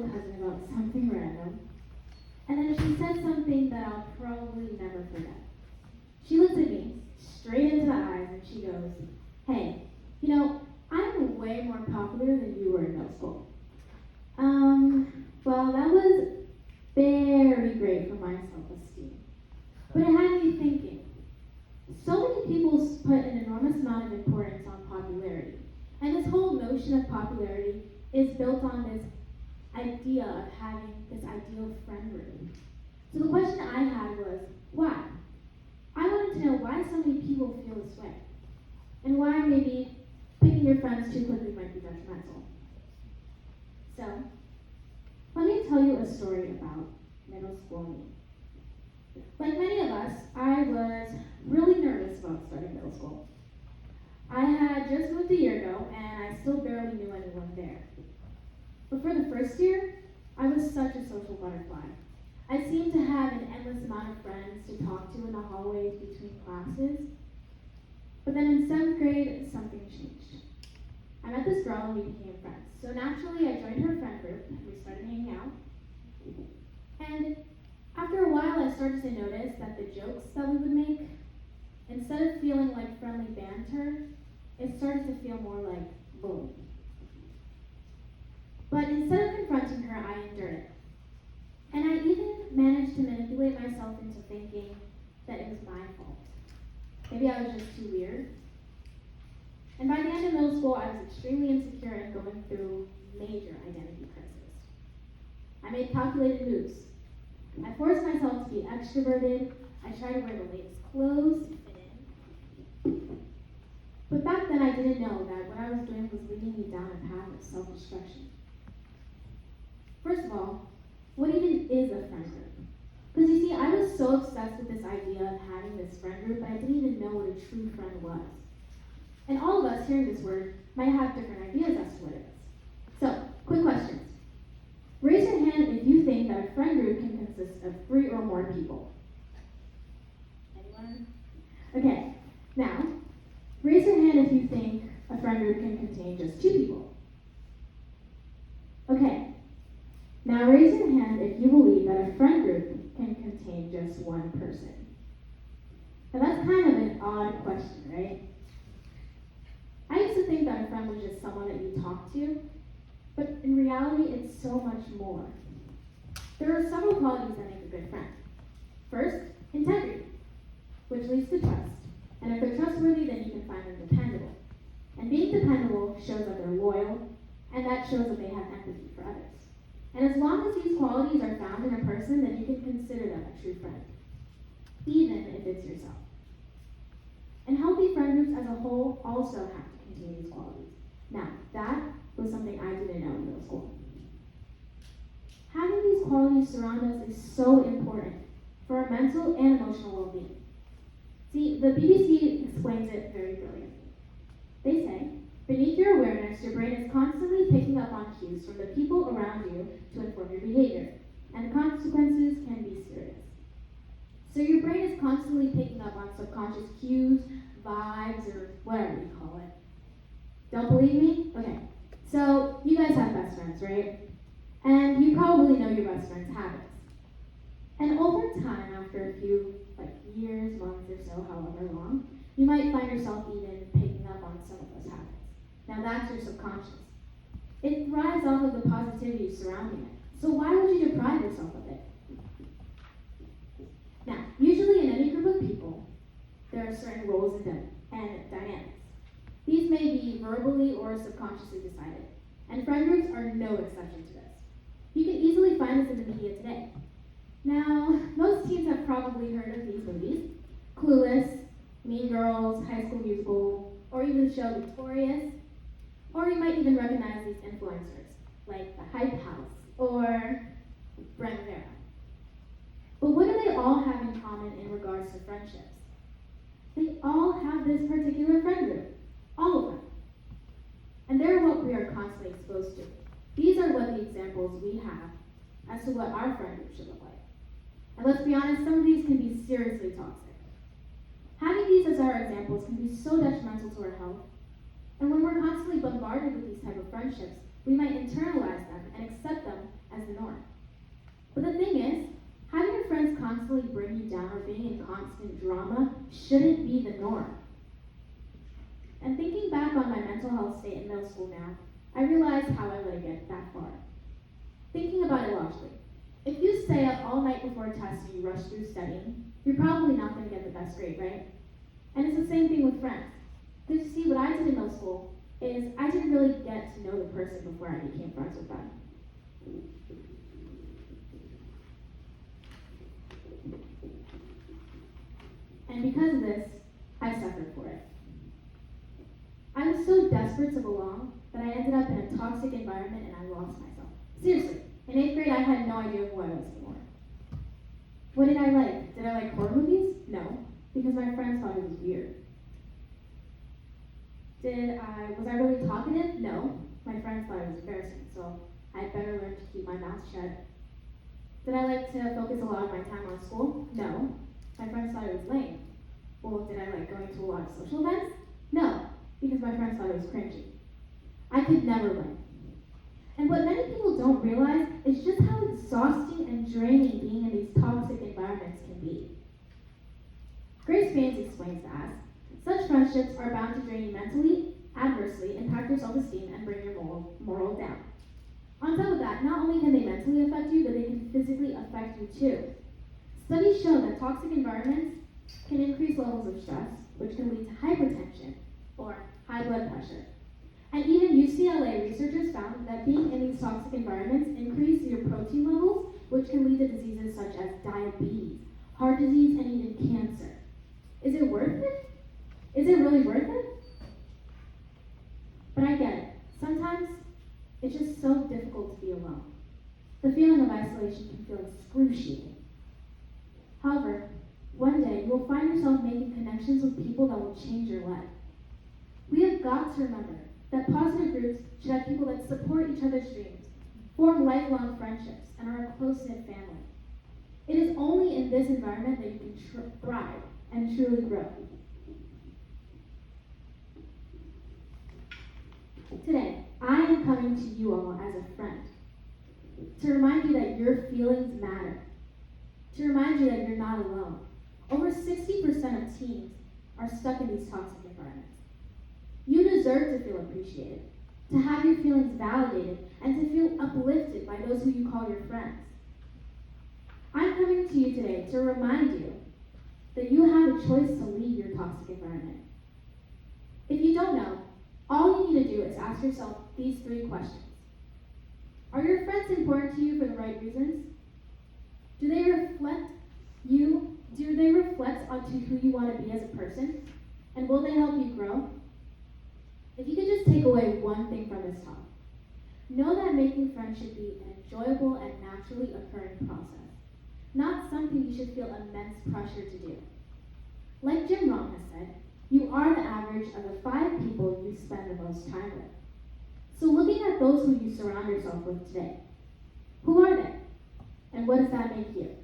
a cousin about something random, and then she said something that I'll probably never forget. She looks at me straight into the eyes and she goes, "Hey, I'm way more popular than you were in middle school." Well, that was very great for my self-esteem. But it had me thinking. So many people put an enormous amount of importance on popularity. And this whole notion of popularity is built on this idea of having this ideal friend group. So the question I had was, why? I wanted to know why so many people feel this way. And why maybe picking your friends too quickly might be detrimental. So, let me tell you a story about middle school me. Like many of us, I was really nervous about starting middle school. I had just moved a year ago, and I still barely knew anyone there. But for the first year, I was such a social butterfly. I seemed to have an endless amount of friends to talk to in the hallways between classes. But then in 7th grade, something changed. I met this girl and we became friends. So naturally, I joined her friend group and we started hanging out. And after a while, I started to notice that the jokes that we would make, instead of feeling like friendly banter, it started to feel more like bullying. But instead of confronting her, I endured it. And I even managed to manipulate myself into thinking that it was my fault. Maybe I was just too weird. And by the end of middle school, I was extremely insecure and going through major identity crisis. I made calculated moves. I forced myself to be extroverted. I tried to wear the latest clothes to fit in. But back then, I didn't know that what I was doing was leading me down a path of self-destruction. First of all, what even is a friend group? Because you see, I was so obsessed with this idea of having this friend group, but I didn't even know what a true friend was. And all of us hearing this word might have different ideas as to what it is. So, quick questions. Raise your hand if you think that a friend group can consist of 3 or more people. Anyone? Okay, now, raise your hand if you think a friend group can contain just 2 people. Okay, now raise your hand if you believe that a friend group can contain just 1 person. Now that's kind of an odd question, right? I used to think that a friend was just someone that you talk to, but in reality, it's so much more. There are several qualities that make a good friend. First, integrity, which leads to trust. And if they're trustworthy, then you can find them dependable. And being dependable shows that they're loyal, and that shows that they have empathy for others. And as long as these qualities are found in a person, then you can consider them a true friend, even if it's yourself. And healthy friend groups as a whole also have to contain these qualities. Now, that was something I didn't know in middle school. Having these qualities surround us is so important for our mental and emotional well-being. See, the BBC explains it very brilliantly. They say, beneath your awareness, your brain is constantly picking up on cues from the people around you to inform your behavior, and the consequences can be serious. So your brain is constantly picking up on subconscious cues, vibes, or whatever you call it. Don't believe me? Okay. So you guys have best friends, right? And you probably know your best friend's habits. And over time, after a few years, months or so, however long, you might find yourself even picking up on some of those habits. Now that's your subconscious. It thrives off of the positivity surrounding it. So why would you deprive yourself of it? Now, usually in any group of people, there are certain roles and dynamics. These may be verbally or subconsciously decided, and friend groups are no exception to this. You can easily find this in the media today. Now, most teens have probably heard of these movies: Clueless, Mean Girls, High School Musical, or even the show Victorious. Or you might even recognize these influencers, like the Hype House or Brent Vera. But what do they all have in common in regards to friendships? They all have this particular friend group, all of them. And they're what we are constantly exposed to. These are what the examples we have as to what our friend group should look like. And let's be honest, some of these can be seriously toxic. Having these as our examples can be so detrimental to our health. And when we're constantly bombarded with these type of friendships, we might internalize them and accept them shouldn't be the norm. And thinking back on my mental health state in middle school now, I realized how I let it get that far. Thinking about it logically, if you stay up all night before a test and you rush through studying, you're probably not going to get the best grade, right? And it's the same thing with friends. Because you see, what I did in middle school is I didn't really get to know the person before I became friends with them. And because of this, I suffered for it. I was so desperate to belong that I ended up in a toxic environment and I lost myself. Seriously, in 8th grade I had no idea who I was anymore. What did I like? Did I like horror movies? No, because my friends thought it was weird. Was I really talkative? No, my friends thought it was embarrassing, so I'd better learn to keep my mouth shut. Did I like to focus a lot of my time on school? No, my friends thought it was lame. Well, did I like going to a lot of social events? No, because my friends thought it was cringy. I could never win. And what many people don't realize is just how exhausting and draining being in these toxic environments can be. Grace Baines explains as, such friendships are bound to drain you mentally, adversely, impact your self-esteem, and bring your moral down. On top of that, not only can they mentally affect you, but they can physically affect you too. Studies show that toxic environments can increase levels of stress, which can lead to hypertension, or high blood pressure. And even UCLA researchers found that being in these toxic environments increases your protein levels, which can lead to diseases such as diabetes, heart disease, and even cancer. Is it worth it? Is it really worth it? But I get it. Sometimes it's just so difficult to be alone. The feeling of isolation can feel excruciating. However, one day you will find yourself making connections with people that will change your life. We have got to remember that positive groups should have people that support each other's dreams, form lifelong friendships, and are a close-knit family. It is only in this environment that you can thrive and truly grow. Today, I am coming to you all as a friend, to remind you that your feelings matter, to remind you that you're not alone. Over 60% of teens are stuck in these toxic environments. You deserve to feel appreciated, to have your feelings validated, and to feel uplifted by those who you call your friends. I'm coming to you today to remind you that you have a choice to leave your toxic environment. If you don't know, all you need to do is ask yourself these 3 questions. Are your friends important to you for the right reasons? Do they reflect you? Do they reflect onto who you want to be as a person? And will they help you grow? If you could just take away one thing from this talk, know that making friends should be an enjoyable and naturally occurring process, not something you should feel immense pressure to do. Like Jim Rohn has said, you are the average of the 5 people you spend the most time with. So looking at those who you surround yourself with today, who are they? And what does that make you?